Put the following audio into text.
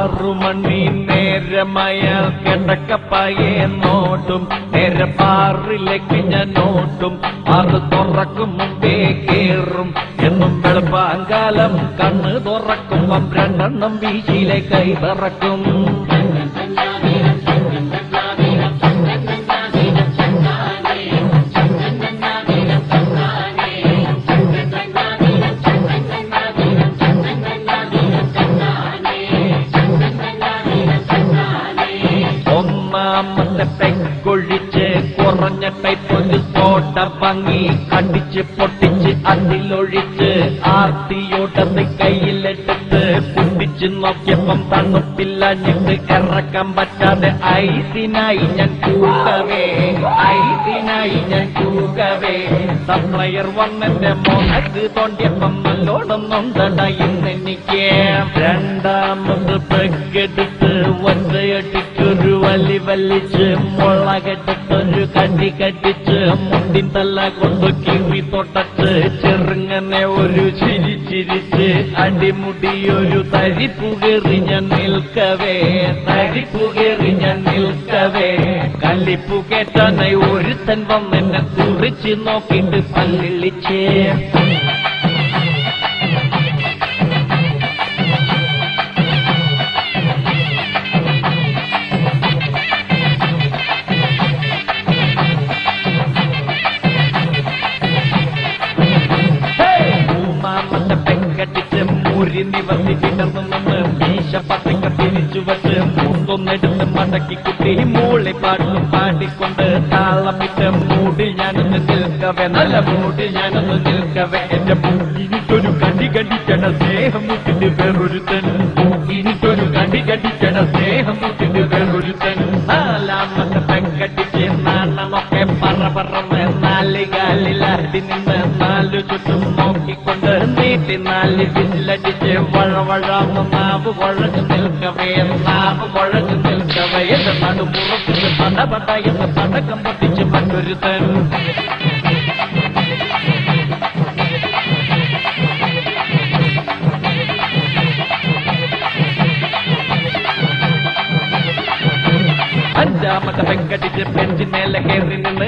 6 മണി നേരമയാൾ കിടക്കപ്പായെ നോട്ടും നേരെ ബാറിലേക്ക് ഞാൻ നോട്ടും 6 തുറക്കും മുമ്പേ കേറും എന്നും വെളുപ്പാങ്കാലം കണ്ണ് തുറക്കുമ്പം 2 വീശിയിലെ കൈ പറക്കും ഒന്നാമത്തെ പെങ്കൊഴിച്ച് കുറഞ്ഞ ടൈപ്പൊരു സോഡ വാങ്ങി കടിച്ച് പൊട്ടിച്ച് അതിലൊഴിച്ച് ആർത്തിയോട്ടത് കയ്യിലെടുത്ത് കുടിച്ച് നോക്കിയപ്പം തണുപ്പില്ലഞ്ഞിട്ട് ഇറക്കാൻ പറ്റാതെ ഐസിനായി ഞാൻ കൂകവേ സപ്ലയർ വന്നെന്റെ മോനക്ക് തോണ്ടിയപ്പം നല്ലോണം നൊന്തട ഇന്നെനിക്ക് രണ്ടാമത് പെക്കെടുത്ത് ഒറ്റയടിക്കൊരു വലി വലിച്ച് മുളകെടുത്തൊരു കടി കടിച്ച് മുണ്ടിൻ തല കൊണ്ട് കിവി തൊട്ടച്ച് ചെറുങ്ങനെ ഒരു ചിരിച്ചിരിച്ച് അടിമുടിയൊരു തരിപ്പുകേറി ഞാൻ നിൽക്കവേ കല്ലിപ്പു കേട്ടാനായി ഒരുത്തൻ വന്നെന്നെ കുറിച്ച് നോക്കിയിട്ട് പല്ലിളിച്ചേ മുരി നിവർത്തി വിടർന്നു നിന്ന് മീശ പത്തക്ക തിരിച്ചു വച്ച് മൂത്തൊന്നെടുത്ത് മടക്കി കുട്ടി മൂളി പാട്ടും പാടിക്കൊണ്ട് താളമിട്ട് മൂടിൽ ഞാനൊന്ന് നിൽക്കവേ നല്ല മൂടിൽ ഞാനൊന്ന് നിൽക്കവേ എന്റെ മൂക്കിനിട്ടൊരു കടി കടിക്കണ സ്നേഹം മുട്ടിട്ട് വേറൊരുത്തൻ മൂക്കിനിട്ടൊരു കടി കടിക്കണ സ്നേഹം മുട്ടിട്ട് വേറൊരുത്തൻ നാലാമത്തെ പെങ്കടിച്ച് നാണമൊക്കെ പറന്ന് 4 കാലിലാടി നിന്ന് 4 ചുറ്റും നോക്കിക്കൊണ്ട് നീട്ടി 4 വിസിലടിച്ച് വഴവഴാന്ന് നാവ് കുഴഞ്ഞു നിൽക്കവേ എന്റെ നടുമുറപ്പിച്ച് പടപട എന്ന് പടക്കം പൊട്ടിച്ച് മറ്റൊരുത്തൻ അഞ്ചാമത്തെ പെങ്കടിച്ച് ബെഞ്ചിന്മേലെ കയറി നിന്ന്